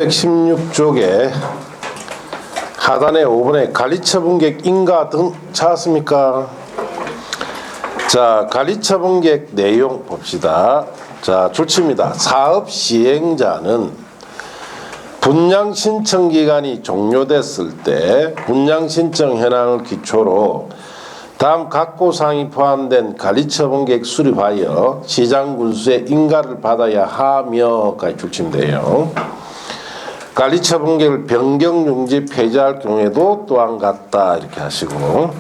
116쪽에 하단에 5번에 관리처분계획 인가 등 찾았습니까? 자, 관리처분계획 내용 봅시다. 자, 조치입니다. 사업 시행자는 분양 신청 기간이 종료됐을 때 분양 신청 현황을 기초로 다음 각고 사항이 포함된 관리처분계획 수립하여 시장 군수의 인가를 받아야 하며까지 조치인데요. 관리처분계획을 변경 중지 폐지할 경우에도 또한 같다 이렇게 하시고,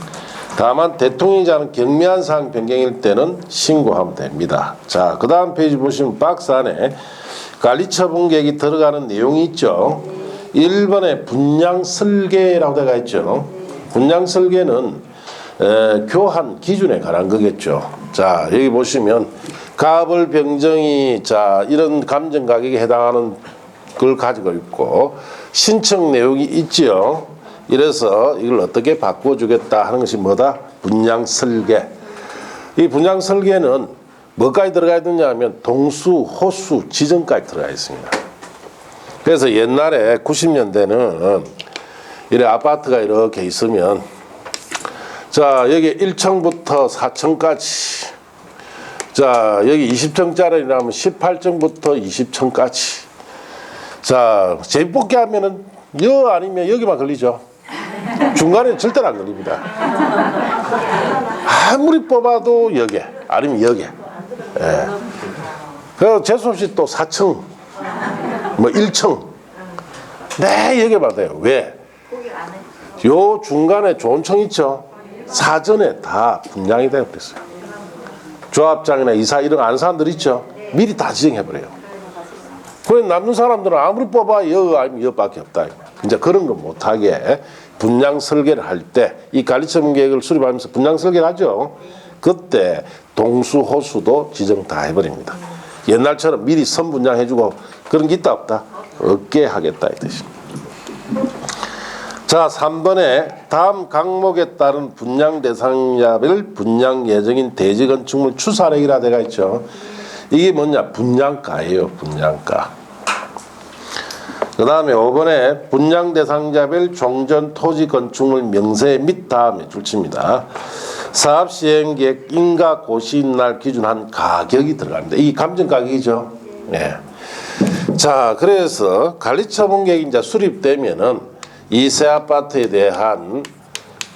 다만 대통령이자는 경미한 사항 변경일 때는 신고하면 됩니다. 자, 그 다음 페이지 보시면 박스 안에 관리처분계획이 들어가는 내용이 있죠. 1번에 분양설계라고 되어 있죠. 분양설계는 교환 기준에 관한 거겠죠. 자, 여기 보시면 가벌 병정이 자 이런 감정 가격에 해당하는 걸 가지고 있고 신청 내용이 있지요. 이래서 이걸 어떻게 바꿔주겠다 하는 것이 뭐다? 분양설계. 이 분양설계는 뭐까지 들어가 있느냐 하면 동수, 호수, 지정까지 들어가 있습니다. 그래서 옛날에 90년대는 이래 아파트가 이렇게 있으면 자 여기 1층부터 4층까지, 자 여기 20층짜리라면 18층부터 20층까지, 자 제비뽑기 하면은 여 아니면 여기만 걸리죠. 중간에 절대로 안 걸립니다. 아무리 뽑아도 여기 아니면 여기. 예. 그래서 재수없이 또 4층 뭐 1층 네 여기 받아요. 왜? 요 중간에 좋은 층 있죠. 사전에 다 분양이 되어 있어요. 조합장이나 이사 이런 아는 사람들 있죠. 미리 다 지정해버려요. 그래 남는 사람들은 아무리 뽑아 여 아니면 여밖에 없다. 이제 그런 거 못하게 분양 설계를 할 때 이 관리처분계획을 수립하면서 분양 설계를 하죠. 그때 동수 호수도 지정 다 해버립니다. 옛날처럼 미리 선분양해주고 그런 게 있다 없다? 없게 하겠다 이 뜻입니다. 자, 3번에 다음 항목에 따른 분양 대상자별 분양 예정인 대지 건축물 추산액이라 되어 있죠. 이게 뭐냐? 분양가예요. 분양가. 그 다음에 5번에 분양 대상자별 종전 토지 건축물 명세 및 다음에 줄칩니다. 사업 시행계획 인가 고시날 기준한 가격이 들어갑니다. 이 감정가격이죠. 네. 자, 그래서 관리처분계획이 이제 수립되면은 이 새 아파트에 대한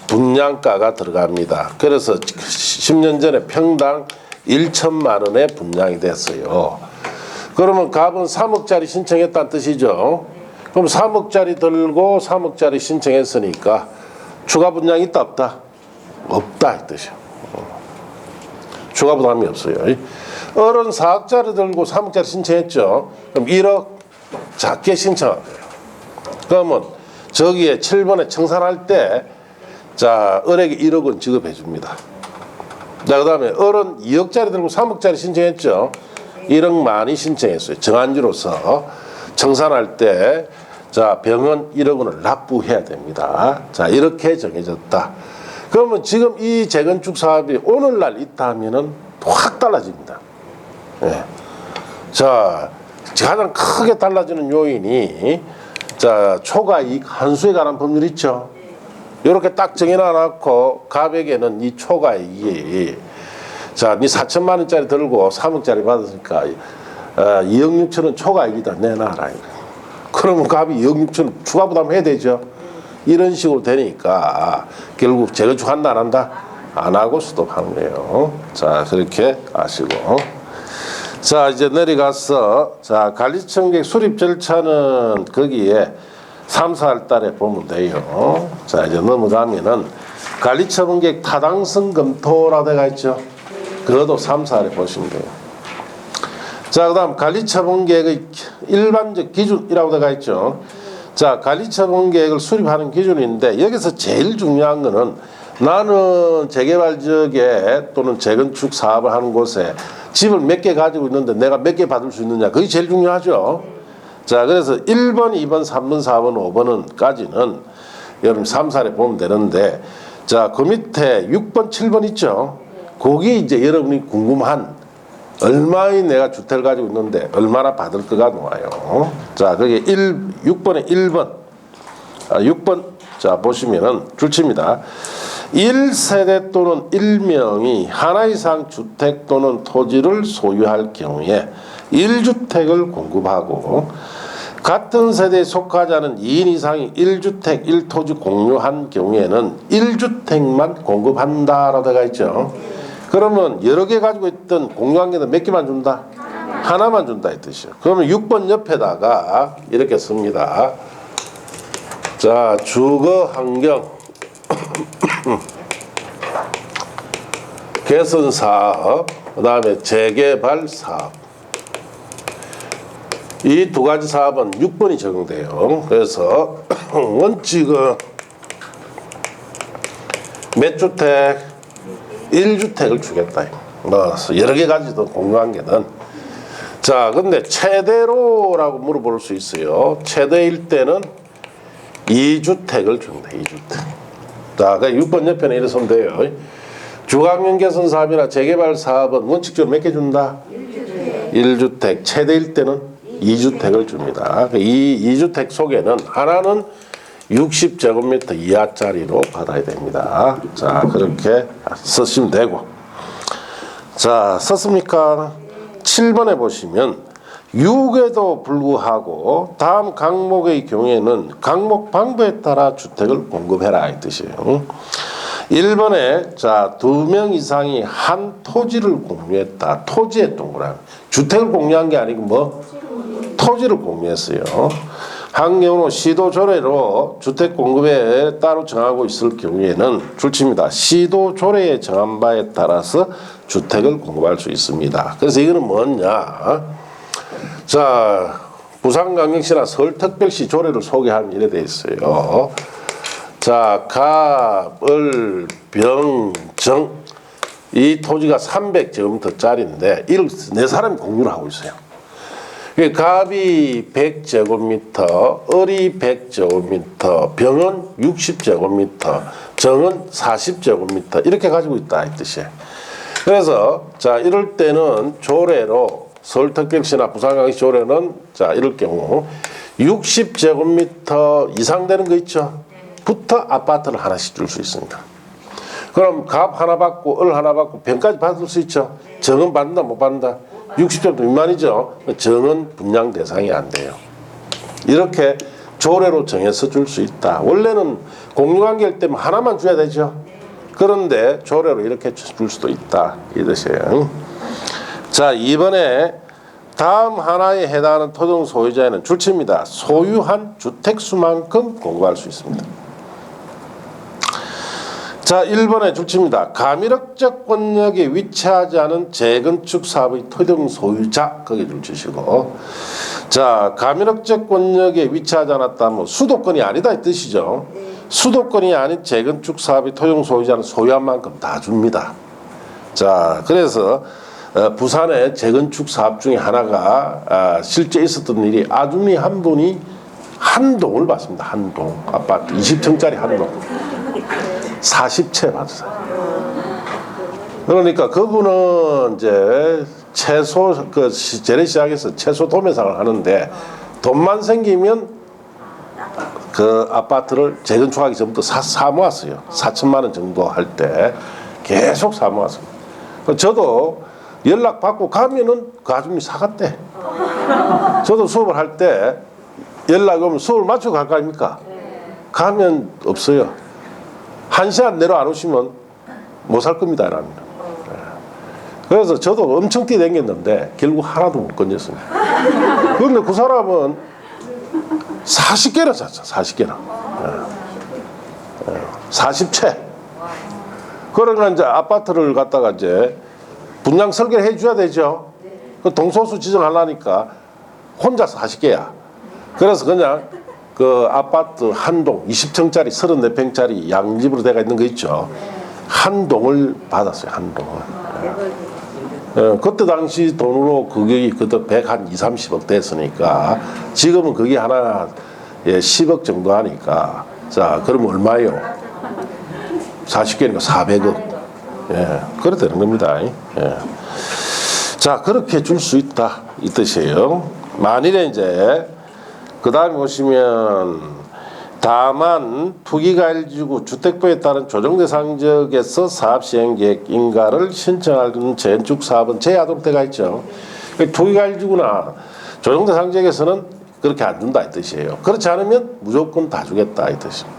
분양가가 들어갑니다. 그래서 10년 전에 평당 1천만 원에 분양이 됐어요. 그러면 갑은 3억짜리 신청했다는 뜻이죠. 그럼 3억짜리 들고 3억짜리 신청했으니까 추가 분양이 있다 없다? 없다 이 뜻이요. 추가 부담이 없어요. 어른 4억짜리 들고 3억짜리 신청했죠. 그럼 1억 작게 신청한 거예요. 그러면 저기에 7번에 청산할 때 자 을에게 1억 원 지급해 줍니다. 자, 그 다음에 을은 2억짜리 들고 3억짜리 신청했죠. 1억 만이 신청했어요. 정안주로서 청산할 때 자 병은 1억 원을 납부해야 됩니다. 자 이렇게 정해졌다. 그러면 지금 이 재건축 사업이 오늘날 있다 하면은 확 달라집니다. 예. 자 가장 크게 달라지는 요인이 자 초과이익 한수에 관한 법률 있죠. 이렇게 딱 정해놔놓고 갑에게는 이 초과이익이 자 니 4천만 원짜리 들고 3억짜리 받았으니까 2억 6천 원 초과이익이다 내놔라. 그러면 갑이 2억 6천 원 추가 부담해야 되죠. 이런 식으로 되니까 결국 재건축 한다 안 한다? 안 하고 수독하는 거예요. 자 그렇게 아시고, 자 이제 내려가서 자 관리처분계획 수립 절차는 거기에 3, 4월 달에 보면 돼요. 자 이제 넘어가면은 관리처분계획 타당성 검토라고 되어 있죠. 그것도 3, 4월에 보시면 돼요. 자 그 다음 관리처분계획의 일반적 기준이라고 되어 있죠. 자 관리처분계획을 수립하는 기준인데 여기서 제일 중요한 거는 나는 재개발 지역에 또는 재건축 사업을 하는 곳에 집을 몇 개 가지고 있는데 내가 몇 개 받을 수 있느냐, 그게 제일 중요하죠. 자 그래서 1번, 2번, 3번, 4번, 5번은 까지는 여러분 3, 4에 보면 되는데, 자 그 밑에 6번, 7번 있죠. 거기 이제 여러분이 궁금한 얼마의 내가 주택을 가지고 있는데 얼마나 받을 거가 나와요. 자, 그게 6번에 1번. 6번. 자, 보시면은 줄칩니다. 1세대 또는 1명이 하나 이상 주택 또는 토지를 소유할 경우에 1주택을 공급하고 같은 세대에 속하지 않은 2인 이상이 1주택 1토지 공유한 경우에는 1주택만 공급한다라고 되어 있죠. 그러면 여러 개 가지고 있던 공유한 개는 몇 개만 준다? 하나만 준다 이 뜻이요. 그러면 6번 옆에다가 이렇게 씁니다. 자, 주거 환경 개선 사업, 그 다음에 재개발 사업. 이 두 가지 사업은 6번이 적용돼요. 그래서 원칙은 몇 주택? 1주택을 주겠다. 여러 개 가지도 공유한 게는. 자, 근데 최대로라고 물어볼 수 있어요. 최대일 때는 2주택을 준다. 2주택. 자, 그 6번 옆에는 이래 쓰면 돼요. 주거환경 개선 사업이나 재개발 사업은 원칙적으로 몇 개 준다? 1주택. 최대일 때는 2주택을 줍니다. 이 2주택 속에는 하나는 60제곱미터 이하짜리로 받아야 됩니다. 자, 그렇게 쓰시면 되고. 자, 썼습니까? 7번에 보시면 6에도 불구하고 다음 항목의 경우에는 항목 방법에 따라 주택을 공급해라 이 뜻이에요. 1번에 자, 2명 이상이 한 토지를 공유했다. 토지에 동그라미. 주택을 공유한 게 아니고 뭐? 토지를 공유했어요. 한 경우는 시도 조례로 주택 공급에 따로 정하고 있을 경우에는 줄칩니다. 시도 조례에 정한 바에 따라서 주택을 공급할 수 있습니다. 그래서 이거는 뭐냐? 자, 부산광역시나 서울특별시 조례를 소개하면 이래 돼 있어요. 자, 갑, 을, 병, 정. 이 토지가 300제곱미터짜리인데 이걸 네 사람이 공유를 하고 있어요. 갑이 100제곱미터, 을이 100제곱미터, 병은 60제곱미터, 정은 40제곱미터 이렇게 가지고 있다 이 뜻이에요. 그래서 자, 이럴 때는 조례로 서울특별시나 부산광역시 조례는 자, 이럴 경우 60제곱미터 이상 되는 거 있죠? 부터 아파트를 하나씩 줄 수 있습니다. 그럼 갑 하나 받고 을 하나 받고 병까지 받을 수 있죠? 정은 받는다 못 받는다? 60제곱미터 미만이죠? 정은 분양 대상이 안 돼요. 이렇게 조례로 정해서 줄 수 있다. 원래는 공유관계일 때면 하나만 줘야 되죠. 그런데 조례로 이렇게 줄 수도 있다 이 뜻이에요. 자, 이번에 다음 하나에 해당하는 토종 소유자에는 줄칩니다. 소유한 주택수만큼 공급할 수 있습니다. 자, 1번에 줄칩니다. 가밀억적 권역에 위치하지 않은 재건축 사업의 토종 소유자 거기 줄치시고, 자, 가밀억적 권역에 위치하지 않았다면 수도권이 아니다 이 뜻이죠. 수도권이 아닌 재건축 사업의 토종 소유자는 소유한 만큼 다 줍니다. 자, 그래서 부산의 재건축 사업 중에 하나가 실제 있었던 일이 아주미 한 분이 한 동을 받습니다. 한 동 아파트 20층짜리 한 동 40채 받았어요. 그러니까 그분은 이제 채소 그 재래시장에서 채소 도매상을 하는데 돈만 생기면 그 아파트를 재건축하기 전부터 사 모았어요. 4천만 원 정도 할 때 계속 사 모았습니다. 저도 연락 받고 가면은 그 아줌이 사갔대. 저도 수업을 할 때 연락이 오면 수업을 마치고 갈 거 아닙니까? 가면 없어요. 1시간 내로 안 오시면 못 살 겁니다. 이랍니다. 그래서 저도 엄청 뛰어다녔는데 결국 하나도 못 건졌습니다. 그런데 그 사람은 40개나 샀죠. 40개나. 40채. 그러니까 이제 아파트를 갖다가 이제 분양 설계를 해줘야 되죠. 그 동소수 지정하려니까 혼자서 40개야. 그래서 그냥 그 아파트 한 동 20층짜리 34평짜리 양집으로 돼가 있는 거 있죠. 한 동을 받았어요. 한 동을. 그때 당시 돈으로 그게 그때 120-30억 됐으니까 지금은 그게 하나 10억 정도 하니까 자, 그럼 얼마예요? 40개니까 400억. 예, 그래 되는 겁니다. 예. 자, 그렇게 줄 수 있다 이 뜻이에요. 만일에 이제 그 다음에 보시면 다만 투기과일지구 주택법에 따른 조정대상 지역에서 사업시행계획 인가를 신청하는 재건축 사업은 제외하도록 되어 있죠. 투기과일지구나 조정대상 지역에서는 그렇게 안 준다 이 뜻이에요. 그렇지 않으면 무조건 다 주겠다 이 뜻입니다.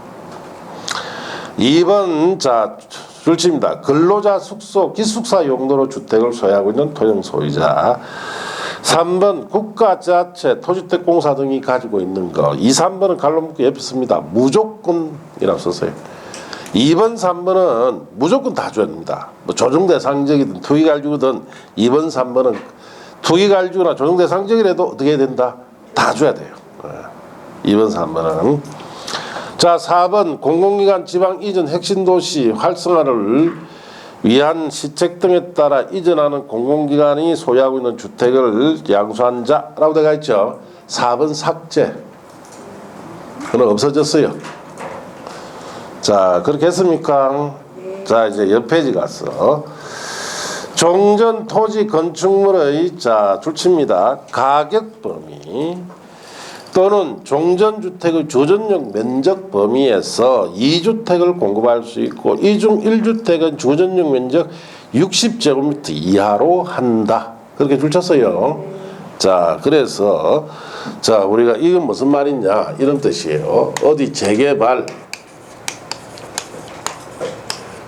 2번 자 줄칩니다. 근로자 숙소 기숙사 용도로 주택을 소유하고 있는 토지 소유자. 3번 국가자체 토주택공사 등이 가지고 있는 거. 2, 3번은 갈로 묶고 옆에 씁니다. 무조건이라고 썼어요. 2번, 3번은 무조건 다 줘야 됩니다. 뭐 조정대상지역이든 투기과일지구든 2번, 3번은 투기과일지구나 조정대상지역이라도 어떻게 해야 된다? 다 줘야 돼요. 2번, 3번은. 자, 4번 공공기관 지방 이전 핵심도시 활성화를 위한 시책 등에 따라 이전하는 공공기관이 소유하고 있는 주택을 양수한 자라고 되어 있죠. 4번 삭제. 그건 없어졌어요. 자, 그렇게 했습니까? 자, 이제 옆 페이지 가서 종전 토지 건축물의 자 줄칩니다. 가격 범위 또는 종전주택의 주전용 면적 범위에서 2주택을 공급할 수 있고 이 중 1주택은 주전용 면적 60제곱미터 이하로 한다. 그렇게 줄쳤어요. 자, 그래서 자 우리가 이건 무슨 말이냐 이런 뜻이에요. 어디 재개발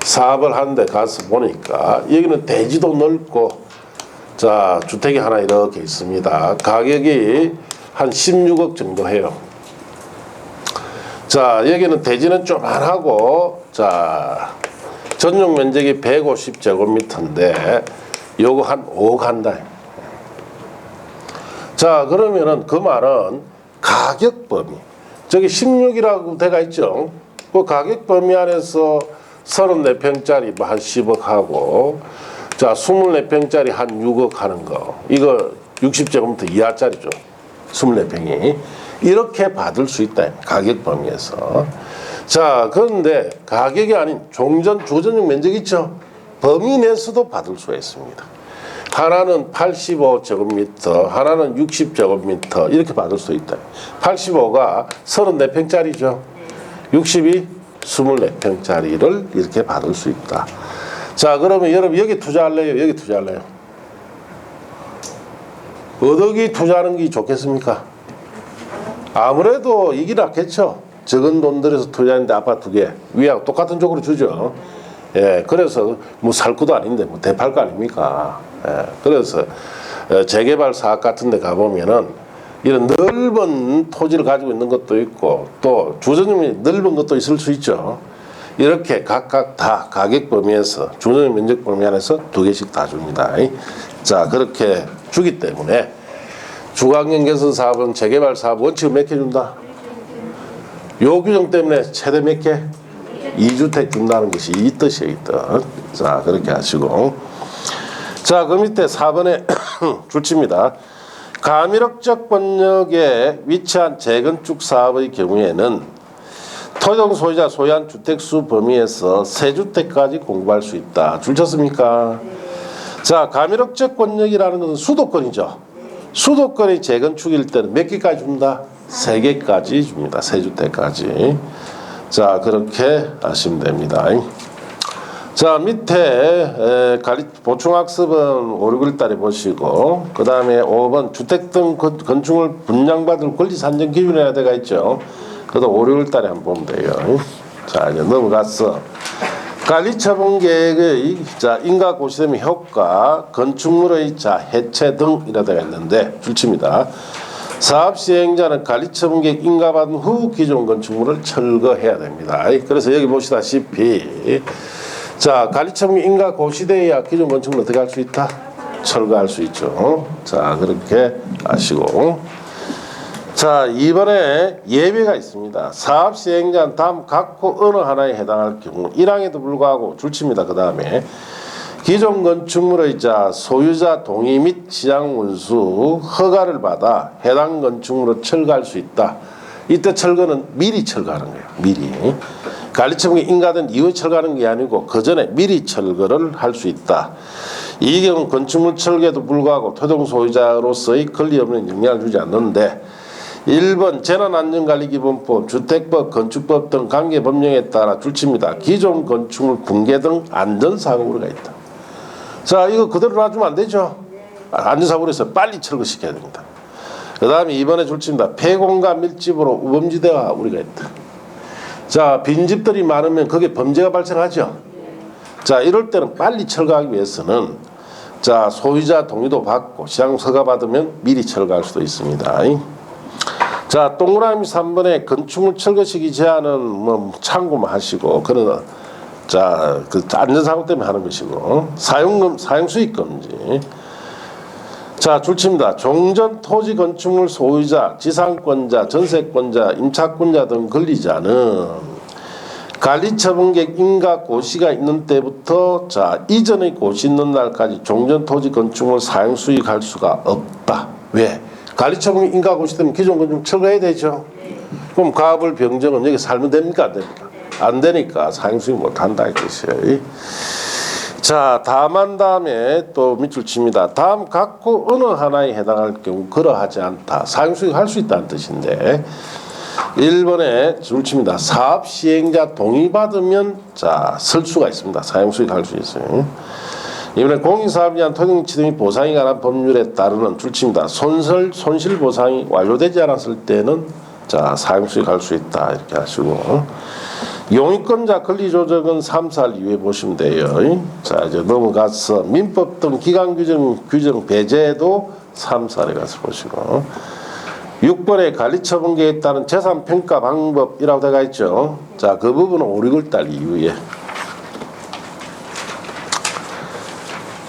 사업을 하는데 가서 보니까 여기는 대지도 넓고 자 주택이 하나 이렇게 있습니다. 가격이 한 16억 정도 해요. 자, 여기는 대지는 조만하고, 자, 전용 면적이 150제곱미터인데, 요거 한 5억 한다. 자, 그러면은 그 말은 가격 범위. 저기 16이라고 돼가 있죠. 그 가격 범위 안에서 34평짜리 뭐 한 10억 하고, 자, 24평짜리 한 6억 하는 거. 이거 60제곱미터 이하짜리죠. 24평이 이렇게 받을 수 있다. 가격 범위에서. 자, 그런데 가격이 아닌 종전 주전용 면적 있죠. 범위 내에서도 받을 수가 있습니다. 하나는 85제곱미터, 하나는 60제곱미터 이렇게 받을 수 있다. 85가 34평짜리죠. 60이 24평짜리를 이렇게 받을 수 있다. 자, 그러면 여러분 여기 투자할래요? 여기 투자할래요? 어떻게 투자하는 게 좋겠습니까? 아무래도 이게 낫겠죠. 적은 돈 들여서 투자하는데 아파트 2개 위하고 똑같은 쪽으로 주죠. 예, 그래서 뭐 살 것도 아닌데 뭐 대팔 거 아닙니까? 예, 그래서 재개발 사업 같은 데 가보면은 이런 넓은 토지를 가지고 있는 것도 있고 또 주전용이 넓은 것도 있을 수 있죠. 이렇게 각각 다 가격 범위에서 주전용 면적 범위 안에서 2개씩 다 줍니다. 자, 그렇게 주기 때문에 주거환경 개선 사업은 재개발 사업 원칙을 몇 개 준다? 요 규정 때문에 최대 몇 개? 2주택 준다는 것이 이 뜻이에요, 이 뜻. 자, 그렇게 하시고. 자, 그 밑에 4번에 줄칩니다. 가밀업적 권역에 위치한 재건축 사업의 경우에는 토종 소유자 소유한 주택수 범위에서 3주택까지 공급할 수 있다. 줄쳤습니까? 자, 가밀업적 권역이라는 것은 수도권이죠. 수도권이 재건축일 때는 몇 개까지 줍니다? 3개까지 줍니다. 3주택까지. 자, 그렇게 하시면 됩니다. 자, 밑에 보충학습은 5, 6일달에 보시고 그 다음에 5번 주택 등 건축물 분양받을 권리 산정 기준이라 되어 있죠. 그것도 5, 6일달에 한번 보면 돼요. 자, 이제 넘어가서 관리처분 계획의 자 인가 고시되면 효과, 건축물의 자 해체 등이라 되어 있는데 줄칩니다. 사업 시행자는 관리처분 계획 인가받은 후 기존 건축물을 철거해야 됩니다. 그래서 여기 보시다시피 자 관리처분 인가 고시돼야 기존 건축물 어떻게 할 수 있다? 철거할 수 있죠. 자, 그렇게 아시고. 자, 이번에 예외가 있습니다. 사업 시행자는 다음 각호 어느 하나에 해당할 경우 1항에도 불구하고 줄칩니다. 그 다음에 기존 건축물의 자 소유자 동의 및 시장 운수 허가를 받아 해당 건축물을 철거할 수 있다. 이때 철거는 미리 철거하는 거예요. 미리. 관리처분이 인가된 이후에 철거하는 게 아니고 그 전에 미리 철거를 할 수 있다. 이 경우 건축물 철거에도 불구하고 토종 소유자로서의 권리 없는 영향을 주지 않는데 1번 재난안전관리기본법, 주택법, 건축법 등 관계 법령에 따라 줄칩니다. 기존 건축물 붕괴 등 안전사고 우려가 있다. 자, 이거 그대로 놔주면 안 되죠. 안전사고로 해서 빨리 철거시켜야 됩니다. 그 다음에 이번에 줄칩니다. 폐공과 밀집으로 우범지대와 우리가 있다. 자, 빈집들이 많으면 거기에 범죄가 발생하죠. 자, 이럴 때는 빨리 철거하기 위해서는 자, 소유자 동의도 받고 시장 허가 받으면 미리 철거할 수도 있습니다. 자, 동그라미 3번에 건축물 철거 시기 제한은 뭐 참고만 하시고 그런 자, 그 안전사고 때문에 하는 것이고 사용수익 금지. 자, 줄칩니다. 종전 토지 건축물 소유자, 지상권자, 전세권자, 임차권자 등 권리자는 관리처분계획 인가 고시가 있는 때부터 자, 이전의 고시 있는 날까지 종전 토지 건축물 사용 수익할 수가 없다. 왜? 관리처분 인가 고시되면 기존 건축물 철거해야 되죠. 그럼 가압을 병정은 여기 살면 됩니까? 안 됩니까? 안 되니까 사용 수익 못 한다 이 뜻이에요. 자, 다만 다음에 또 밑줄 칩니다. 다음 각구 어느 하나에 해당할 경우 그러하지 않다. 사용 수익 할 수 있다는 뜻인데 1번에 줄 칩니다. 사업 시행자 동의받으면 자, 쓸 수가 있습니다. 사용 수익 할 수 있어요. 이번에 공인사업에 대한 토지치 등의 보상에 관한 법률에 따르는 줄 칩니다. 손실 보상이 완료되지 않았을 때는 자, 사용 수익 할 수 있다. 이렇게 하시고 용익권자 권리조정은 3살 이후에 보시면 돼요. 자, 이제 넘어가서 민법 등 기간 규정 배제도 3살에 가서 보시고 6번에 관리처분계획에 따른 재산평가 방법이라고 되어 있죠. 자, 그 부분은 5, 6월달 이후에.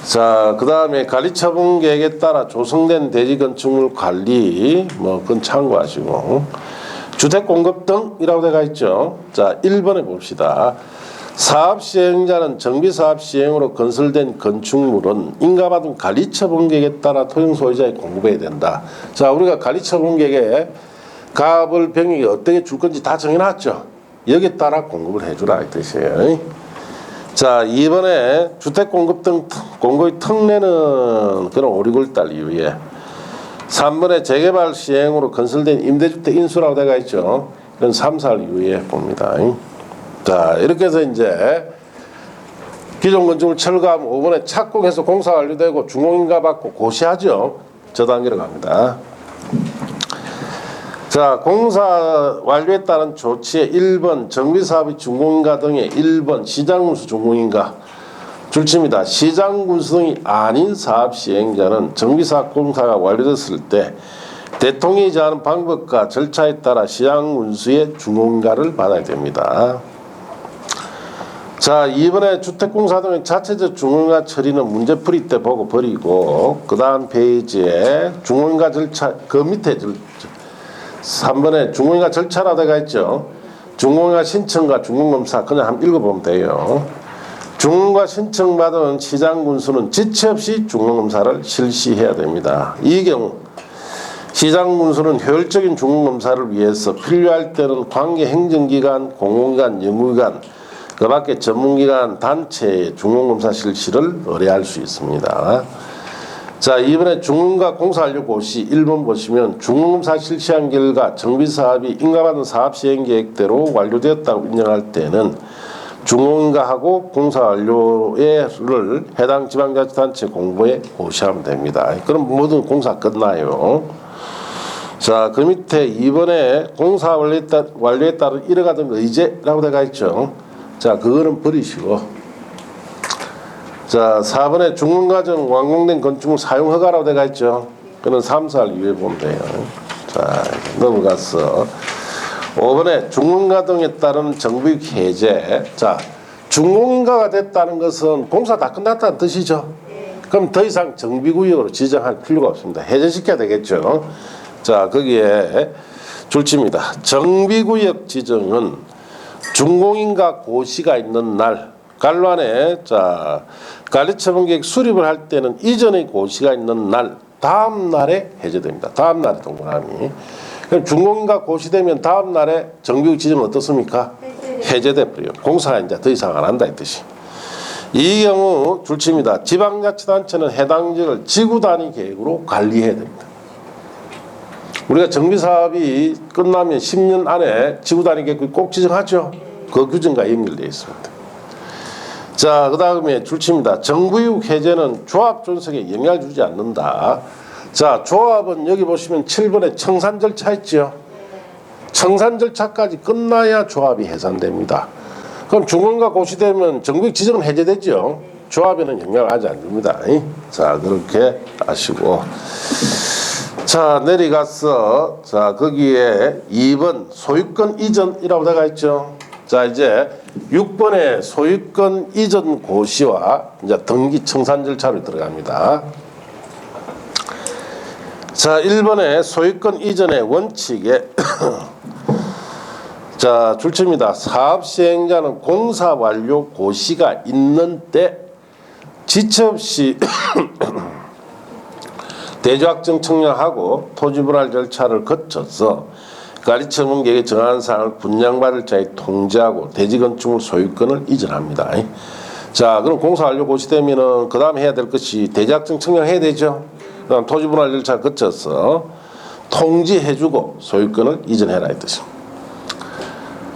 자, 그 다음에 관리처분계획에 따라 조성된 대지건축물 관리 뭐 그건 참고하시고 주택 공급 등이라고 되어 있죠. 자, 1번에 봅시다. 사업 시행자는 정비 사업 시행으로 건설된 건축물은 인가받은 관리처분계획에 따라 토용 소유자에 공급해야 된다. 자, 우리가 관리처분계획에 가압을 병역이 어떻게 줄 건지 다 정해놨죠. 여기에 따라 공급을 해주라 이 뜻이에요. 자, 2번에 주택 공급 등 공급의 특례는 그런 5, 6월달 이후에 3번에 재개발 시행으로 건설된 임대주택 인수라고 되어 있죠. 이건 3살 이후에 봅니다. 자, 이렇게 해서 이제 기존 건축물 철거하면 5번에 착공해서 공사 완료되고 중공인가 받고 고시하죠. 저 단계로 갑니다. 자, 공사 완료에 따른 조치에 1번 정비사업의 준공인가 등의 1번 시장군수 준공인가 줄칩니다. 시장군수 등이 아닌 사업 시행자는 정비사업 공사가 완료됐을 때 대통령이 정하는 방법과 절차에 따라 시장군수의 준공인가를 받아야 됩니다. 자, 이번에 주택공사 등의 자체적 중공인가 처리는 문제풀이 때 보고 버리고 그 다음 페이지에 중공인가 절차 그 밑에 3번에 중공인가 절차라고 되어 있죠. 중공인가 신청과 중공검사 그냥 한번 읽어보면 돼요. 중공인가 신청받은 시장군수는 지체 없이 중공검사를 실시해야 됩니다. 이 경우 시장군수는 효율적인 중공검사를 위해서 필요할 때는 관계 행정기관, 공공기관, 연구기관 그 밖에 전문기관, 단체의 중공검사 실시를 의뢰할 수 있습니다. 자, 이번에 중공인가 공사 완료 고시 1번 보시면 중공검사 실시한 결과 정비사업이 인가받은 사업시행계획대로 완료되었다고 인정할 때는 중공인가하고 공사 완료를 해당 지방자치단체 공보에 고시하면 됩니다. 그럼 모든 공사 끝나요. 자, 그 밑에 2번에 공사 완료에 따른 이뤄가던 의제라고 되어 있죠. 자, 그거는 버리시고 자, 4번에 중공과정 완공된 건축물 사용허가라고 되어 있죠. 그는 3살 이후에 보면 돼요. 자, 넘어가서 5번에 중공인가 등에 따른 정비익 해제. 자, 중공인가가 됐다는 것은 공사 다 끝났다는 뜻이죠. 그럼 더 이상 정비구역으로 지정할 필요가 없습니다. 해제시켜야 되겠죠. 자, 거기에 줄칩니다. 정비구역 지정은 중공인가 고시가 있는 날 관란에 자, 관리처분계획 수립을 할 때는 이전의 고시가 있는 날 다음 날에 해제됩니다. 다음 날에 동그라미. 그럼 중공인가 고시되면 다음 날에 정비구역 지정은 어떻습니까? 해제돼 버려요. 공사가 이제 더 이상 안 한다 이 뜻이. 이 경우 줄칩니다. 지방자치단체는 해당 지역을 지구 단위 계획으로 관리해야 됩니다. 우리가 정비사업이 끝나면 10년 안에 지구 단위 계획을 꼭 지정하죠. 그 규정과 연결되어 있습니다. 자, 그 다음에 줄칩니다. 정부이익 해제는 조합 존속에 영향을 주지 않는다. 자, 조합은 여기 보시면 7번에 청산 절차 있죠. 청산 절차까지 끝나야 조합이 해산됩니다. 그럼 중원과 고시되면 정부이익 지정은 해제되죠. 조합에는 영향을 하지 않습니다. 자, 그렇게 아시고. 자, 내려가서 자, 거기에 2번 소유권 이전이라고 들어가 있죠. 자, 이제 6번에 소유권 이전 고시와 이제 등기 청산 절차로 들어갑니다. 자, 1번에 소유권 이전의 원칙에 자, 줄칩니다. 사업 시행자는 공사 완료 고시가 있는 때 지체 없이 대조학정 청약하고 토지 분할 절차를 거쳐서 가리처분계획에 정한 사항을 분양받을 자에 통지하고 대지 건축물 소유권을 이전합니다. 자, 그럼 공사 완료 고시되면은 그 다음에 해야 될 것이 대지학정 청약해야 되죠. 그다음 토지 분할 절차를 거쳐서 통지해주고 소유권을 이전해라 이 뜻입니다.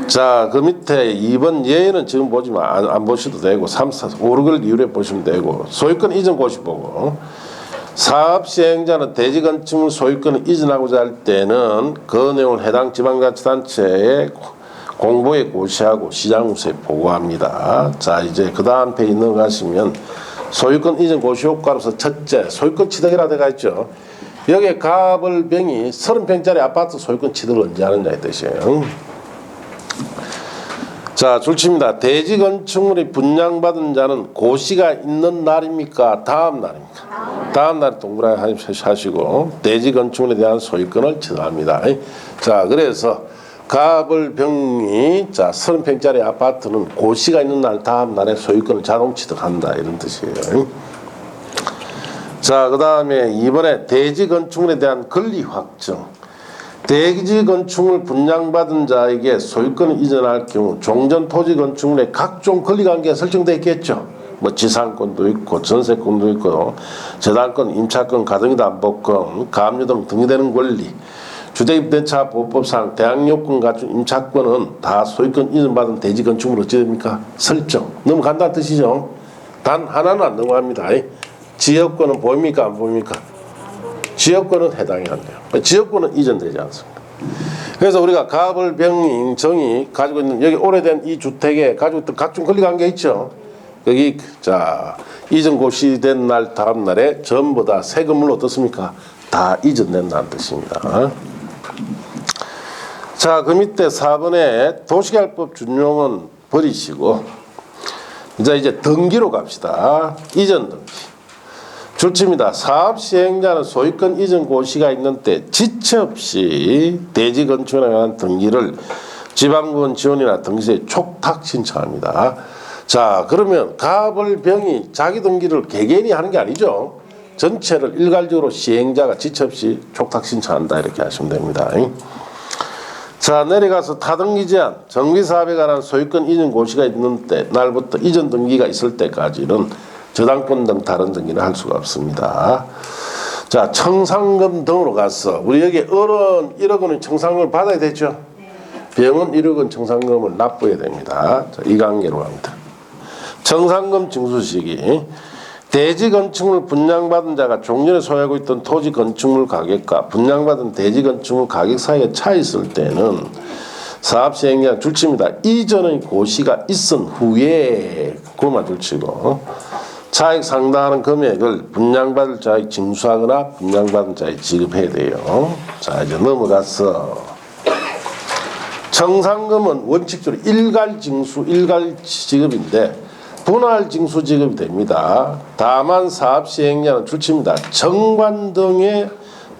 자, 그 밑에 2번 예는 지금 보지만 안 보셔도 되고 3, 4, 5, 6을 이유에 보시면 되고 소유권 이전 고시 보고 사업 시행자는 대지 건축물 소유권을 이전하고자 할 때는 그 내용을 해당 지방자치단체에 공보에 고시하고 시장우수에 보고합니다. 자, 이제 그 다음 페이지 넘어가시면 소유권 이전 고시 효과로서 첫째 소유권 취득이라 되어 있죠. 여기에 가벌병이 30평짜리 아파트 소유권 취득을 언제 하느냐 이 뜻이에요. 자, 줄칩니다. 대지 건축물이 분양받은 자는 고시가 있는 날입니까? 다음 날입니까? 다음 날 동그라미 하시고 대지 건축물에 대한 소유권을 취득합니다. 자, 그래서 가벌병이 자 30평짜리 아파트는 고시가 있는 날 다음 날에 소유권을 자동 취득한다 이런 뜻이에요. 자, 그 다음에 이번에 대지 건축물에 대한 권리 확정. 대지 건축물 분양받은 자에게 소유권을 이전할 경우 종전 토지 건축물의 각종 권리관계가 설정되어 있겠죠. 뭐 지상권도 있고 전세권도 있고 재단권, 임차권, 가등기담보권, 가압류 등 등기되는 권리, 주택임대차 보호법상 대항요건 갖춘 임차권은 다 소유권 이전받은 대지 건축물로 어찌됩니까? 설정. 넘어간다는 뜻이죠. 단 하나는 안 넘어갑니다. 지역권은 보입니까? 안 보입니까? 지역권은 해당이 안 돼요. 지역권은 이전되지 않습니다. 그래서 우리가 가벌병 정이 가지고 있는 여기 오래된 이 주택에 가지고 있던 각종 권리관계 있죠. 여기 자 이전 고시된 날 다음 날에 전부 다 새 건물로 어떻습니까? 다 이전된다는 뜻입니다. 자, 그 밑에 4번에 도시개발법 준용은 버리시고 이제 등기로 갑시다. 이전 등기. 줄칩니다. 사업 시행자는 소유권 이전 고시가 있는 때 지체 없이 대지 건축에 관한 등기를 지방군 지원이나 등기소에 촉탁 신청합니다. 자, 그러면 가벌병이 자기 등기를 개개인이 하는 게 아니죠. 전체를 일괄적으로 시행자가 지체 없이 촉탁 신청한다 이렇게 하시면 됩니다. 자, 내려가서 타등기 제한, 정비사업에 관한 소유권 이전 고시가 있는 때 날부터 이전 등기가 있을 때까지는 저당권 등 다른 등기는 할 수가 없습니다. 자, 청산금 등으로 가서 우리 여기 어른 1억 원의 청산금을 받아야 되죠. 병원 1억 원 청산금을 납부해야 됩니다. 자, 이 관계로 갑니다. 청산금 징수 시기. 대지 건축물 분양받은 자가 종전에 소유하고 있던 토지 건축물 가격과 분양받은 대지 건축물 가격 사이에 차이 있을 때는 사업 시행자 줄칩니다. 이전의 고시가 있은 후에 그것만 줄치고 차익 상당하는 금액을 분양받을 자에 징수하거나 분양받은 자에 지급해야 돼요. 자, 이제 넘어가서 청산금은 원칙적으로 일괄징수, 일괄지급인데 분할징수 지급이 됩니다. 다만 사업시행자는 줄칩니다. 정관 등의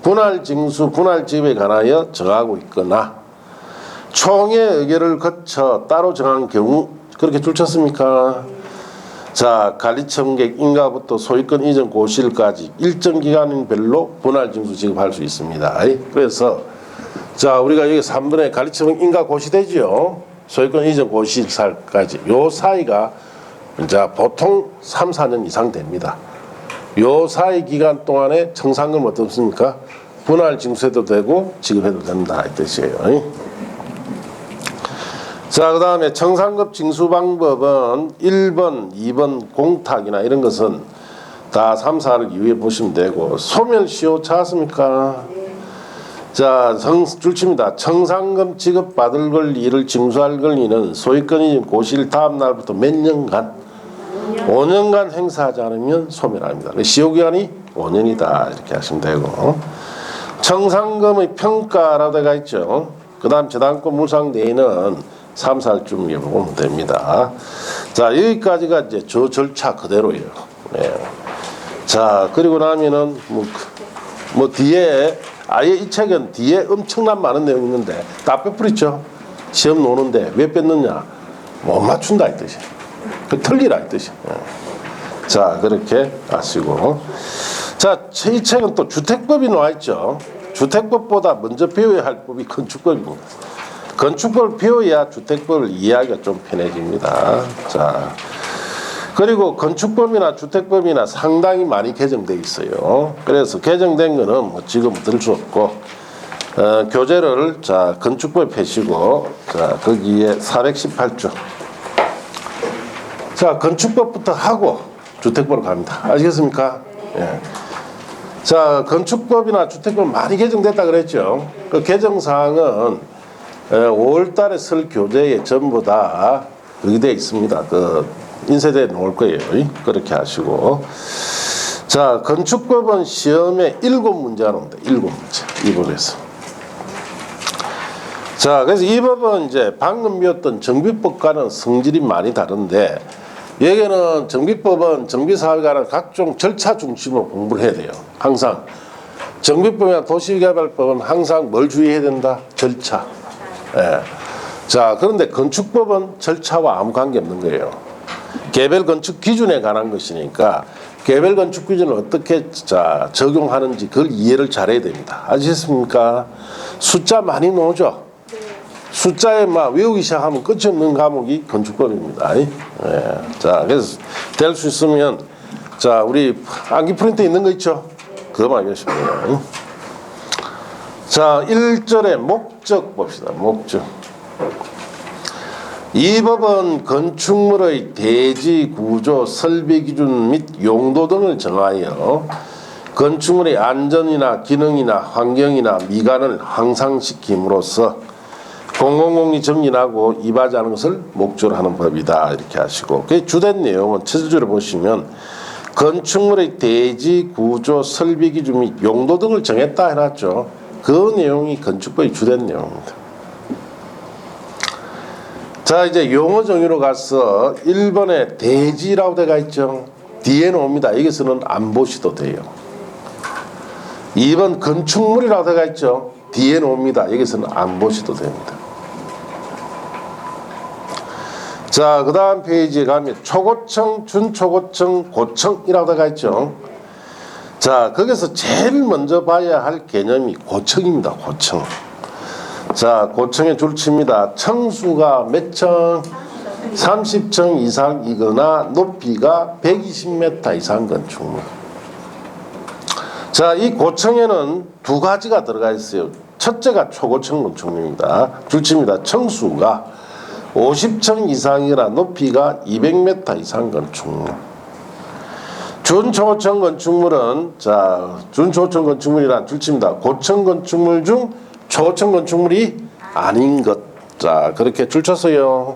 분할징수, 분할지급에 관하여 정하고 있거나 총회 의결을 거쳐 따로 정한 경우 그렇게 줄쳤습니까? 자, 관리청객 인가부터 소유권 이전 고시일까지 일정 기간별로 분할징수 지급할 수 있습니다. 그래서 자, 우리가 여기 3번에 관리청객 인가 고시되지요. 소유권 이전 고시일살까지 요 사이가 이제 보통 3, 4년 이상 됩니다. 요 사이 기간 동안에 청산금 어떻습니까? 분할 징수해도 되고 지급해도 된다 이 뜻이에요. 자, 그 다음에 청산금 징수 방법은 1번, 2번 공탁이나 이런 것은 다 3, 4를 이후에 보시면 되고, 소멸시효 찾았습니까? 자, 줄칩니다. 청산금 지급받을 권리를 징수할 권리는 소유권이 고시일 다음 날부터 몇 년간? 5년간 행사하지 않으면 소멸합니다. 시효기간이 5년이다 이렇게 하시면 되고, 청산금의 평가라고 되어 있죠. 그 다음 저당권 물상대에는 3, 4쯤 보면 됩니다. 자, 여기까지가 이제 저 절차 그대로예요. 네. 자, 그리고 나면은 뭐 뒤에 아예 이 책은 뒤에 엄청난 많은 내용이 있는데 다 빼버렸죠. 시험 노는데 왜 뺐느냐? 못 맞춘다 이 뜻이에요. 그 틀리라 이 뜻이에요. 자, 그렇게 아시고, 자, 이 책은 또 주택법이 나와 있죠. 주택법보다 먼저 배워야 할 법이 건축법입니다. 건축법을 배워야 주택법을 이해하기가 좀 편해집니다. 자, 그리고 건축법이나 주택법이나 상당히 많이 개정되어 있어요. 그래서 개정된 거는 뭐 지금 들 수 없고, 교재를 자 건축법에 펴시고, 자 거기에 418조. 자, 건축법부터 하고 주택법으로 갑니다. 아시겠습니까? 예. 자, 건축법이나 주택법 많이 개정됐다 그랬죠. 그 개정 사항은 5월달에 쓸 교재에 전부 다 여기 되어 있습니다. 그 인쇄대에 놓을 거예요. 그렇게 하시고, 자, 건축법은 시험에 7문제가 나옵니다. 7문제 이 법에서. 자, 그래서 이 법은 이제 방금 배웠던 정비법과는 성질이 많이 다른데, 여기는 정비법은 정비사업에 관한 각종 절차 중심으로 공부를 해야 돼요. 항상 정비법이나 도시개발법은 항상 뭘 주의해야 된다? 절차. 예. 자, 그런데 건축법은 절차와 아무 관계 없는 거예요. 개별 건축 기준에 관한 것이니까 개별 건축 기준을 어떻게 자 적용하는지 그걸 이해를 잘해야 됩니다. 아시겠습니까? 숫자 많이 나오죠. 숫자에 막 외우기 시작하면 끝이 없는 과목이 건축법입니다. 예. 자, 그래서 될 수 있으면 자 우리 암기 프린트 있는 거 있죠? 그거만 외우시면 돼요. 자, 1절의 목적 봅시다. 목적. 이 법은 건축물의 대지, 구조, 설비 기준 및 용도 등을 정하여 건축물의 안전이나 기능이나 환경이나 미관을 향상시킴으로써 공공공리 정진하고 이바지 하는 것을 목적으로 하는 법이다 이렇게 하시고, 그 주된 내용은 첫 줄을 보시면 건축물의 대지, 구조, 설비 기준 및 용도 등을 정했다 해놨죠. 그 내용이 건축법의 주된 내용입니다. 자, 이제 용어 정의로 가서 1번에 대지라고 되어 있죠. 뒤에 나옵니다. 여기서는 안 보셔도 돼요. 2번 건축물이라고 되어 있죠. 뒤에 나옵니다. 여기서는 안 보셔도 됩니다. 자, 그 다음 페이지에 가면 초고층, 준초고층, 고층이라고 되어 있죠. 자, 거기서 제일 먼저 봐야 할 개념이 고층입니다. 고층. 자, 고층의 줄칩니다. 층수가 몇 층? 30층 이상이거나 높이가 120m 이상 건축물. 자, 이 고층에는 두 가지가 들어가 있어요. 첫째가 초고층 건축물입니다. 줄칩니다. 층수가 50층 이상이거나 높이가 200m 이상 건축물. 준초고층 건축물은 자, 준초고층 건축물이란 줄칩니다. 고층 건축물 중 초고층 건축물이 아닌 것. 자, 그렇게 줄쳤어요.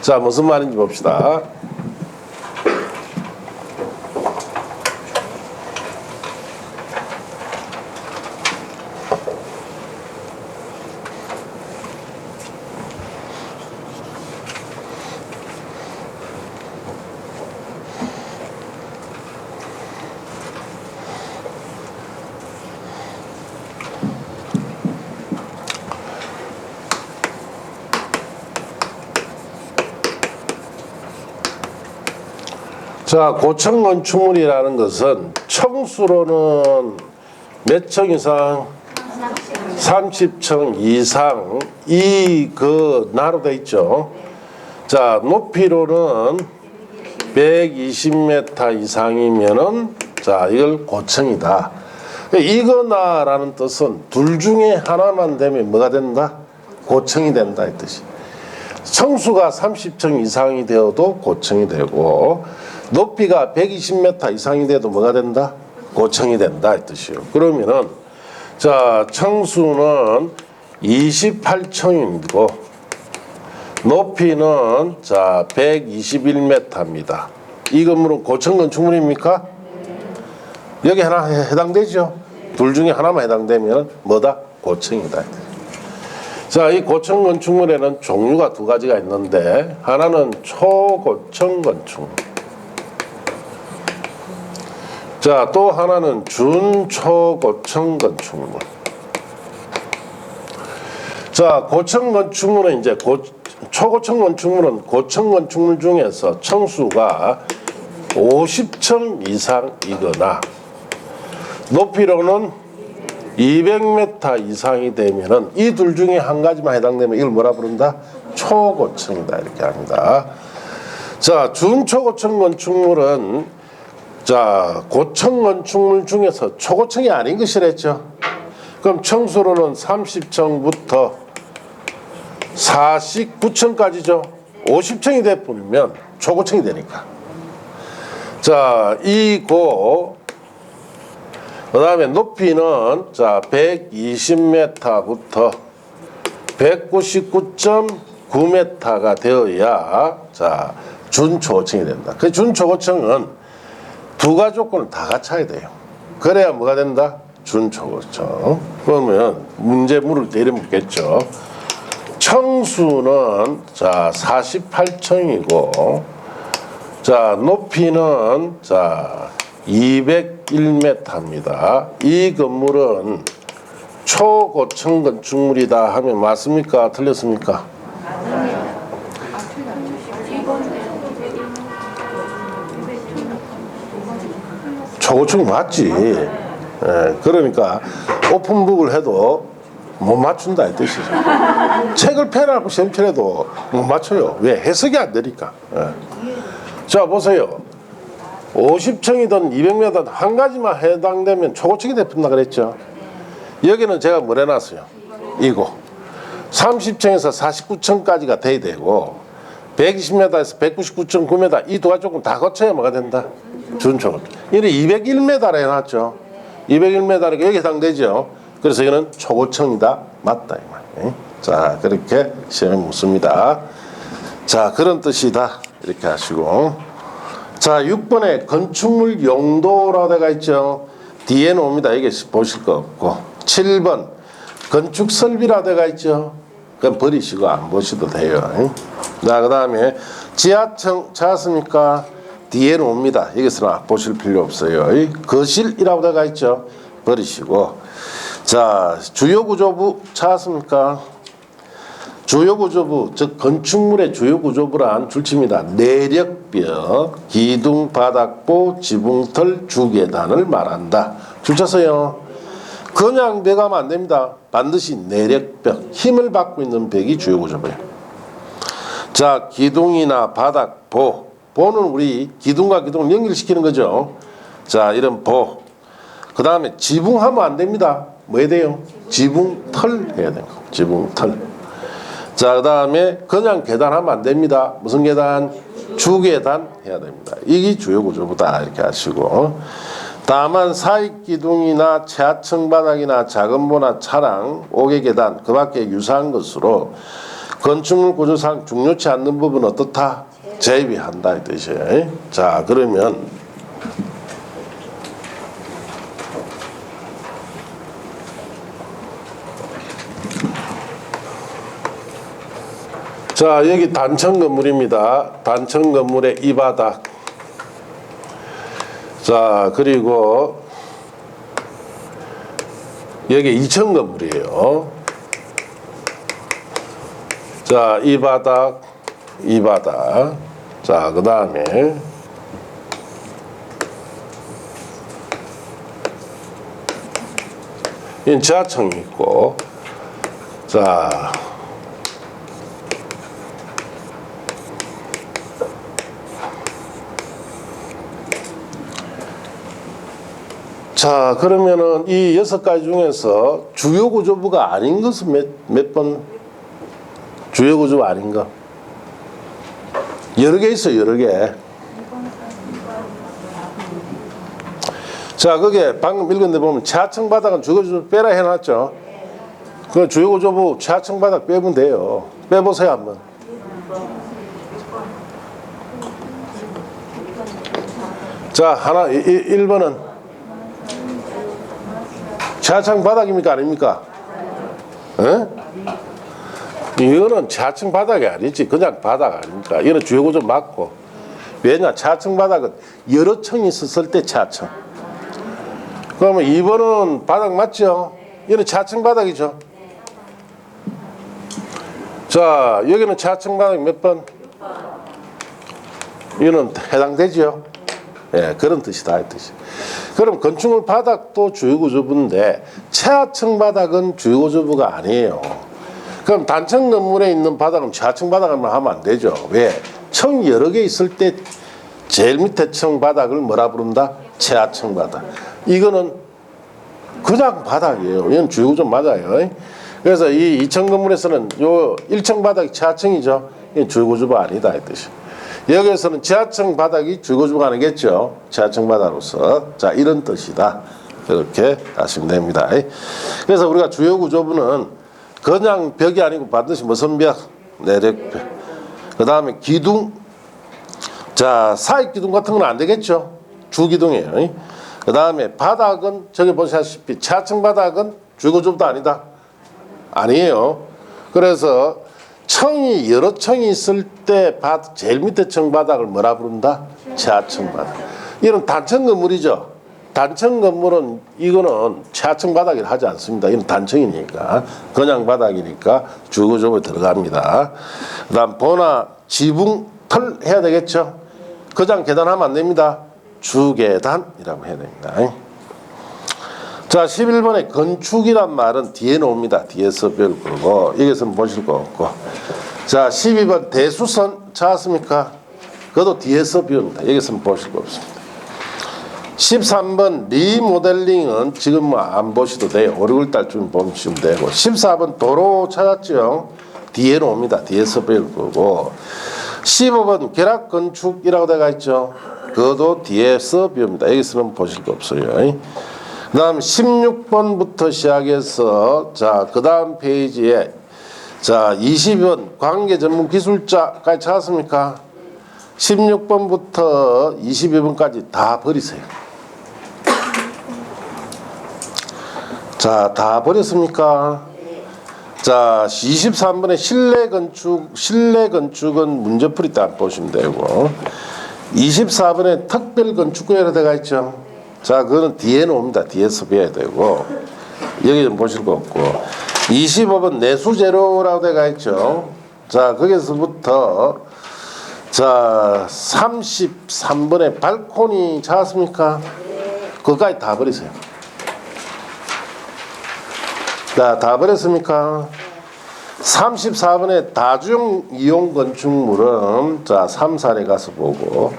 자, 무슨 말인지 봅시다. 자, 고층 건축물이라는 것은 층수로는 몇 층 이상? 30층 이상 그 나로 돼 있죠. 자, 높이로는 120m 이상이면은 자, 이걸 고층이다. 이거나라는 뜻은 둘 중에 하나만 되면 뭐가 된다? 고층이 된다 이 뜻이. 청수가 30층 이상이 되어도 고층이 되고 높이가 120m 이상이 돼도 뭐가 된다? 고층이 된다 이 뜻이요. 그러면은 자, 청수는 28층이고 높이는 자 121m입니다. 이 건물은 고층 건축물입니까? 여기 하나 해당되죠? 둘 중에 하나만 해당되면 뭐다? 고층이다. 자, 이 고층 건축물에는 종류가 두 가지가 있는데 하나는 초고층 건축물. 자, 또 하나는 준초고층 건축물. 자, 고층 건축물은 이제 초고층 건축물은 고층 건축물 중에서 청수가 50층 이상이거나 높이로는 200m 이상이 되면은 이 둘 중에 한 가지만 해당되면 이걸 뭐라 부른다? 초고층이다 이렇게 합니다. 자, 준초고층 건축물은 자, 고층 건축물 중에서 초고층이 아닌 것이랬죠. 그럼 청수로는 30층부터 49층까지죠. 50층이 돼버리면 초고층이 되니까. 자, 그 다음에 높이는 자 120m부터 199.9m가 되어야 자 준초고층이 된다. 그 준초고층은 두 가지 조건을 다 갖춰야 돼요. 그래야 뭐가 된다? 준초고층. 그러면 문제 물을 때 이렇게 묻겠죠. 청수는 자 48층이고 자 높이는 자 201m입니다. 이 건물은 초고층 건축물이다 하면 맞습니까? 틀렸습니까? 초고층이 맞지. 예, 그러니까 오픈북을 해도 못 맞춘다 이 뜻이죠. 책을 펴라고 시험 쳐도 못 맞춰요. 왜? 해석이 안 되니까. 예. 자, 보세요. 50층이든 200m든 한 가지만 해당되면 초고층이 된다 그랬죠. 여기는 제가 뭘 해놨어요? 이거 30층에서 49층까지가 돼야 되고 120m에서 199.9m 이 두 가지 조금 다 거쳐야 뭐가 된다? 준초고층. 이래 201m를 해놨죠. 201m가 여기 해당되죠. 그래서 이거는 초고층이다. 맞다 이 말이에요. 자, 그렇게 시험에 묻습니다. 자, 그런 뜻이다 이렇게 하시고, 자 6번에 건축물 용도라고 되어 있죠. 뒤에는 옵니다. 이게 보실 거 없고. 7번 건축 설비라고 되어 있죠. 그럼 버리시고 안 보셔도 돼요. 자, 그 다음에 지하층 찾았습니까? 뒤에는 옵니다. 여기서는 보실 필요 없어요. 거실이라고 되어 있죠. 버리시고. 자, 주요구조부 찾았습니까? 주요구조부, 즉 건축물의 주요구조부란 줄칩니다. 내력벽, 기둥, 바닥보, 지붕털, 주계단을 말한다. 줄쳤어요. 그냥 벽하면 안 됩니다. 반드시 내력벽, 힘을 받고 있는 벽이 주요구조부예요. 자, 기둥이나 바닥보, 보는 우리 기둥과 기둥을 연결시키는 거죠. 자, 이런 보. 그 다음에 지붕하면 안 됩니다. 뭐 해야 돼요? 지붕털 해야 돼요. 지붕털. 자, 그 다음에 그냥 계단하면 안 됩니다. 무슨 계단? 주계단 해야 됩니다. 이게 주요구조부다 이렇게 하시고, 다만 사익기둥이나 최하층 바닥이나 작은 보나 차랑, 옥외계단 그 밖에 유사한 것으로 건축물 구조상 중요치 않는 부분은 어떻다? 제외한다 이 뜻이에요. 자, 그러면 자, 여기 단층 건물입니다. 단층 건물의 이 바닥. 자, 그리고 여기 2층 건물이에요. 자, 이 바닥, 이 바닥. 자, 그 다음에 이 지하층이 있고, 자, 자, 그러면은 이 6가지 중에서 주요 구조부가 아닌 것은 몇 번? 주요 구조부 아닌 거. 여러 개 있어요, 여러 개. 자, 그게 방금 읽은 데 보면 최하층 바닥은 주요 구조부 빼라 해놨죠. 그 주요 구조부 최하층 바닥 빼면 돼요. 빼보세요, 한번. 자, 하나, 1번은 최하층 바닥입니까? 아닙니까? 에? 이거는 최하층 바닥이 아니지. 그냥 바닥 아닙니까? 이거는 주요 구조 맞고. 왜냐? 최하층 바닥은 여러 층이 있었을 때 최하층. 그러면 2번은 바닥 맞죠? 이거는 최하층 바닥이죠. 자, 여기는 최하층 바닥 몇 번? 이거는 해당되죠? 예, 그런 뜻이다, 이 뜻이. 그럼 건축물 바닥도 주요구조부인데 최하층 바닥은 주요구조부가 아니에요. 그럼 단층 건물에 있는 바닥은 최하층 바닥만 하면 안 되죠. 왜? 층이 여러 개 있을 때 제일 밑에 층 바닥을 뭐라 부른다? 최하층 바닥. 이거는 그냥 바닥이에요. 이건 주요구조 맞아요. 그래서 이 2층 건물에서는 요 1층 바닥이 최하층이죠. 이건 주요구조부 아니다, 이 뜻이. 여기에서는 지하층 바닥이 주거주가 아니겠죠. 지하층 바닥으로서. 자, 이런 뜻이다. 이렇게 아시면 됩니다. 그래서 우리가 주요 구조부는 그냥 벽이 아니고 반드시 무슨 벽? 내력벽. 그 다음에 기둥. 자, 사익 기둥 같은 건 안 되겠죠. 주기둥이에요. 그 다음에 바닥은 저기 보시다시피 지하층 바닥은 주요 구조부도 아니다. 아니에요. 그래서 층이 여러 층이 있을 때 제일 밑에 층 바닥을 뭐라 부른다? 최하층 바닥. 이런 단층 건물이죠. 단층 건물은 이거는 최하층 바닥이라 하지 않습니다. 이건 단층이니까 그냥 바닥이니까 주거조부에 들어갑니다. 그다음 보나 지붕 털 해야 되겠죠. 그냥 계단하면 안 됩니다. 주계단이라고 해야 됩니다. 자, 11번에 건축이란 말은 뒤에 나옵니다. 뒤에서 배울 거고 여기서는 보실 거 없고. 자, 12번 대수선 찾았습니까? 그것도 뒤에서 배웁니다. 여기서는 보실 거 없습니다. 13번 리모델링은 지금 뭐 안 보셔도 돼요. 5, 6월달쯤 보시면 되고. 14번 도로 찾았죠? 뒤에 나옵니다. 뒤에서 배울 거고. 15번 결합건축이라고 되어 있죠? 그것도 뒤에서 배웁니다. 여기서는 보실 거 없어요. 그 다음 16번부터 시작해서 자, 그 다음 페이지에 자, 20번 관계 전문 기술자까지 찾았습니까? 16번부터 22번까지 다 버리세요. 자, 다 버렸습니까? 자, 23번에 실내 건축은 문제풀이 때 안 보시면 되고 24번에 특별건축구역으로 되어 있죠. 자, 그거는 뒤에 놓습니다. 뒤에서 배워야 되고 여기는 보실 거 없고 25번 내수재료라고 되어 있죠. 자, 거기서부터 자 33번에 발코니 찾았습니까? 그거까지 다 버리세요. 자, 다 버렸습니까? 34번에 다중 이용 건축물은 자 3사례 가서 보고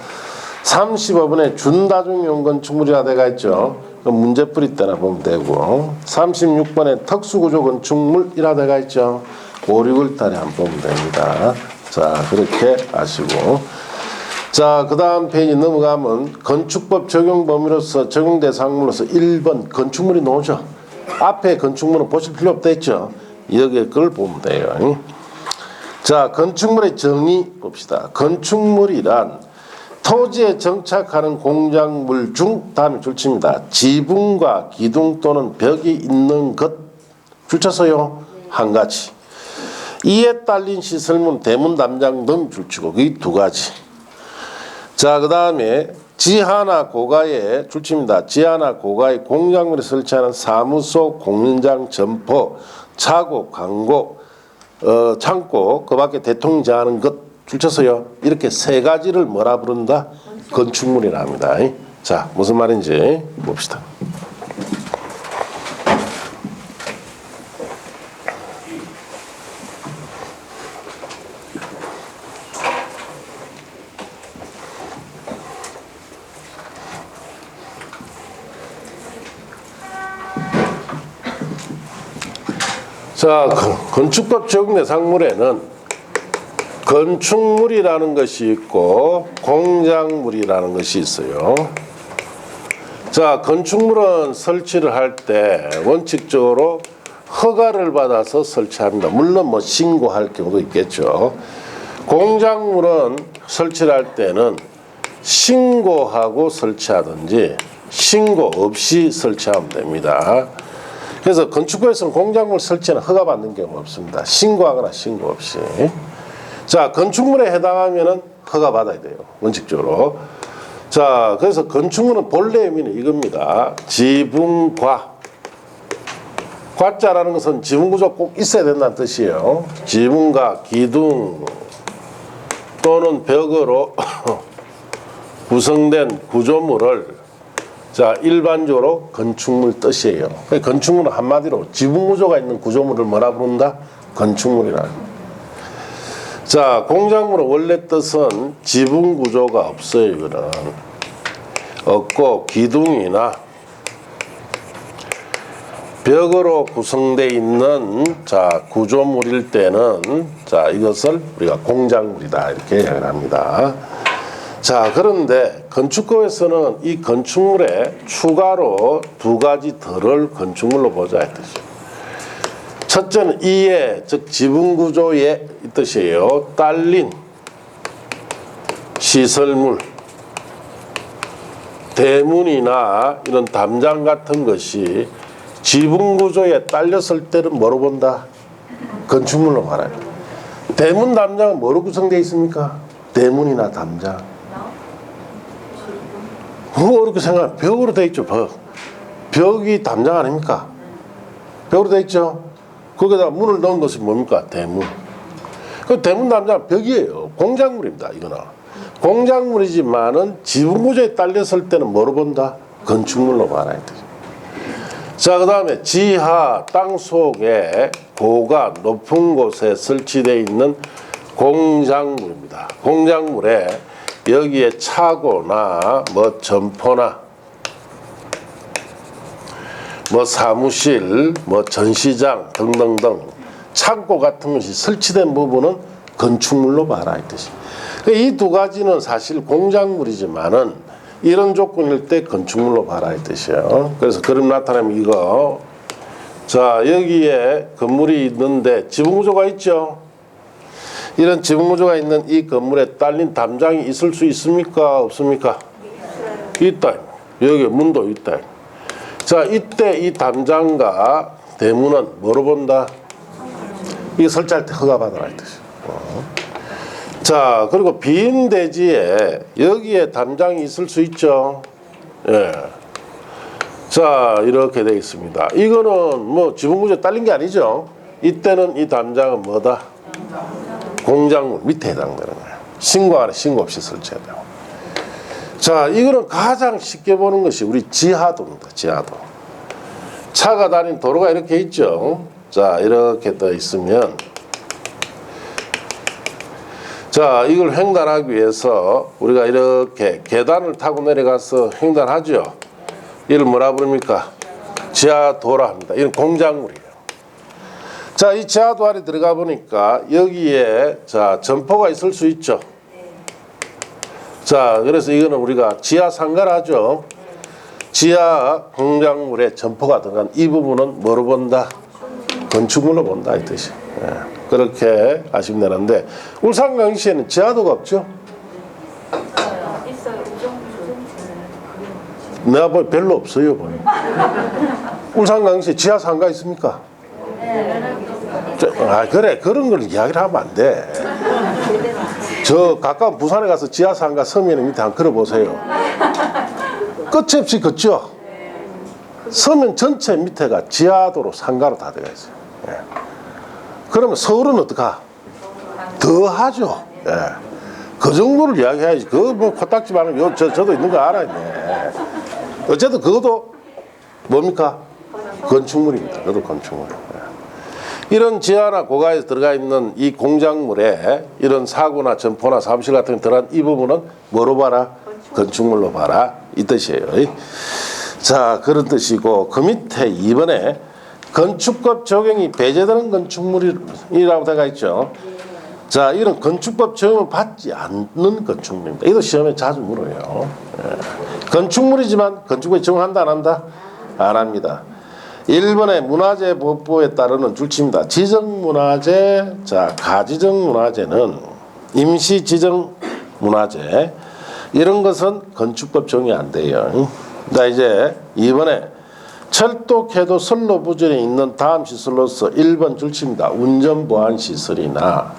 35번에 준다중이용 건축물이라 되어 있죠. 문제풀이 때나 보면 되고 36번에 특수구조 건축물이라 되어 있죠. 5, 6월 달에 한번 보면 됩니다. 자, 그렇게 아시고 자, 그 다음 페이지 넘어가면 건축법 적용 범위로서 적용 대상물로서 1번 건축물이 나오죠. 앞에 건축물은 보실 필요 없다 했죠. 여기 그걸 보면 돼요. 자, 건축물의 정의 봅시다. 건축물이란 토지에 정착하는 공작물 중 다음에 줄칩니다. 지붕과 기둥 또는 벽이 있는 것 줄쳐서요. 한 가지. 이에 딸린 시설물 대문 담장 등 줄치고 이 두 가지. 자, 그 다음에 지하나 고가에 줄칩니다. 지하나 고가에 공작물에 설치하는 사무소, 공연장, 점포, 차고, 광고, 창고, 그 밖에 대통령 제하는 것 줄쳐서요. 이렇게 세 가지를 뭐라 부른다? 건축물이라 합니다. 자, 무슨 말인지 봅시다. 자, 건축법 적용 대상물에는 건축물이라는 것이 있고 공작물이라는 것이 있어요. 자, 건축물은 설치를 할 때 원칙적으로 허가를 받아서 설치합니다. 물론 뭐 신고할 경우도 있겠죠. 공작물은 설치를 할 때는 신고하고 설치하든지 신고 없이 설치하면 됩니다. 그래서 건축부에서는 공작물 설치는 허가받는 경우가 없습니다. 신고하거나 신고 없이. 자, 건축물에 해당하면은 허가받아야 돼요. 원칙적으로. 자, 그래서 건축물은 본래 의미는 이겁니다. 지붕과. 과자라는 것은 지붕구조 꼭 있어야 된다는 뜻이에요. 지붕과 기둥 또는 벽으로 구성된 구조물을 자, 일반적으로 건축물 뜻이에요. 건축물은 한마디로 지붕구조가 있는 구조물을 뭐라 부른다? 건축물이라. 자, 공작물의 원래 뜻은 지붕구조가 없어요. 이거는 없고 기둥이나 벽으로 구성되어 있는 자, 구조물일 때는 자, 이것을 우리가 공작물이다 이렇게 이야기를 합니다. 자, 그런데 건축법에서는 이 건축물에 추가로 두 가지 덜을 건축물로 보자 이 뜻이에요. 첫째는 이에 즉 지붕구조의 이 뜻이에요. 딸린 시설물, 대문이나 이런 담장 같은 것이 지붕구조에 딸렸을 때는 뭐로 본다? 건축물로 말해요. 대문, 담장은 뭐로 구성되어 있습니까? 대문이나 담장. 그거 어렵게 생각하면 벽으로 되어 있죠. 벽이 담장 아닙니까? 벽으로 되어 있죠. 거기다 문을 넣은 것이 뭡니까? 대문. 그 대문, 담장 벽이에요. 공작물입니다. 이거는 공작물이지만은 지붕구조에 딸렸을 때는 뭐로 본다? 건축물로 말해야 돼요. 자, 그 다음에 지하 땅 속에 고가 높은 곳에 설치되어 있는 공작물입니다. 공작물에 여기에 차고나 뭐 점포나 뭐 사무실, 뭐 전시장 등등등 창고 같은 것이 설치된 부분은 건축물로 봐라 이 뜻이. 이 두 가지는 사실 공작물이지만은 이런 조건일 때 건축물로 봐라 이 뜻이에요. 그래서 그림 나타내면 이거 자, 여기에 건물이 있는데 지붕구조가 있죠. 이런 지붕구조가 있는 이 건물에 딸린 담장이 있을 수 있습니까? 없습니까? 있다. 여기 문도 있다. 자, 이때 이 담장과 대문은 뭐로 본다? 이거 설치할 때 허가받아라 이 뜻이에요. 자, 그리고 빈 대지에 여기에 담장이 있을 수 있죠. 예. 자, 이렇게 되어 있습니다. 이거는 뭐 지붕구조에 딸린 게 아니죠. 이때는 이 담장은 뭐다? 공작물 밑에 해당되는 거예요. 신고하는 신고 없이 설치해야 되고. 자, 이거는 가장 쉽게 보는 것이 우리 지하도입니다. 지하도. 차가 다니는 도로가 이렇게 있죠. 자, 이렇게 떠 있으면 자, 이걸 횡단하기 위해서 우리가 이렇게 계단을 타고 내려가서 횡단하죠. 이를 뭐라 부릅니까? 지하도라 합니다. 이건 공작물이에요. 자, 이 지하도 안에 들어가 보니까 여기에 자, 점포가 있을 수 있죠. 자, 그래서 이거는 우리가 지하 상가를 하죠. 지하 공작물에 점포가 들어간 이 부분은 뭐로 본다? 건축물로 본다 이 뜻이. 예. 그렇게 아시면 되는데 울산광시에는 지하도가 없죠? 있어요. 내가 보기 별로 없어요. 울산광시에 지하 상가 있습니까? 그래, 그런 걸 이야기를 하면 안 돼. 저 가까운 부산에 가서 지하 상가 서면 밑에 한번 걸어보세요. 끝이 없이 걷죠? 서면 전체 밑에가 지하도로 상가로 다 되어 있어요. 예. 그러면 서울은 어떡하? 더 하죠. 예. 그 정도를 이야기해야지. 그거 뭐 코딱지 말고 저도 있는 거 알아요. 예. 어쨌든 그것도 뭡니까? 건축물입니다. 그것도 건축물. 예. 이런 지하나 고가에 들어가 있는 이 공작물에 이런 사고나 점포나 사무실 같은 게 들어간 이 부분은 뭐로 봐라? 건축물로 봐라. 이 뜻이에요. 자, 그런 뜻이고 그 밑에 2번에 건축법 적용이 배제되는 건축물이라고 되어 있죠. 자, 이런 건축법 적용을 받지 않는 건축물입니다. 이것도 시험에 자주 물어요. 건축물이지만 건축법에 적용한다 안 한다? 안 합니다. 1번의 문화재보호법에 따르는 줄치입니다. 지정문화재, 자, 가지정문화재는 임시지정문화재 이런 것은 건축법 적용이 안 돼요. 자, 이제 2번에 철도, 궤도, 선로 부근에 있는 다음 시설로서 1번 줄치입니다. 운전보안시설이나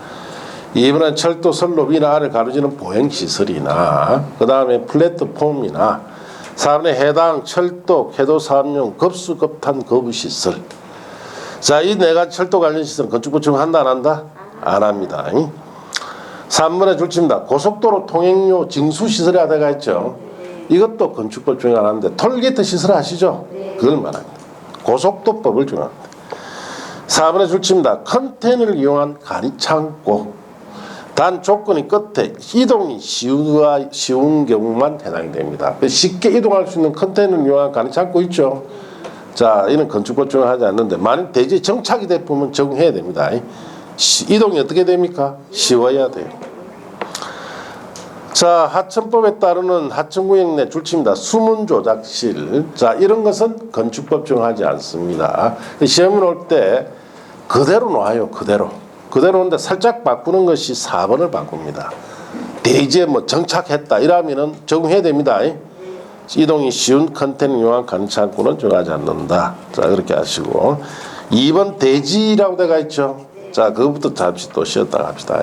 2번은 철도, 선로 위나 아래를 가로지는 보행시설이나 그 다음에 플랫폼이나 4번에 해당 철도, 궤도 사업용 급수급탄 거부시설. 자, 이 네 가지 철도 관련 시설은 건축법 적용한다 안 한다? 안 합니다. 3번에 줄칩니다. 고속도로 통행료 징수시설이라 되어 있죠. 이것도 건축법 적용 안 하는데 톨게이트 시설 아시죠? 그걸 말합니다. 고속도법을 적용합니다. 4번에 줄칩니다. 컨테이너를 이용한 가리창고. 단 조건이 끝에 이동이 쉬운 경우만 해당이 됩니다. 쉽게 이동할 수 있는 컨테이너를 이용한 가리창고 있죠. 자, 이는 건축법 적용하지 않는데 만약 대지에 정착이 되면 적용해야 됩니다. 이동이 어떻게 됩니까? 쉬워야 돼요. 자, 하천법에 따르는 하천구역 내 줄치입니다. 수문조작실. 자, 이런 것은 건축법 적용하지 않습니다. 시험을 올 때 그대로 놔요. 그대로 오는데 살짝 바꾸는 것이 4번을 바꿉니다. 대지에 뭐 정착했다 이러면은 적용해야 됩니다. 이동이 쉬운 컨테이너 이용한 가리창고는 적용하지 않는다. 자, 그렇게 하시고 2번 대지라고 되어 있죠. 자, 그것부터 잠시 또 쉬었다 합시다.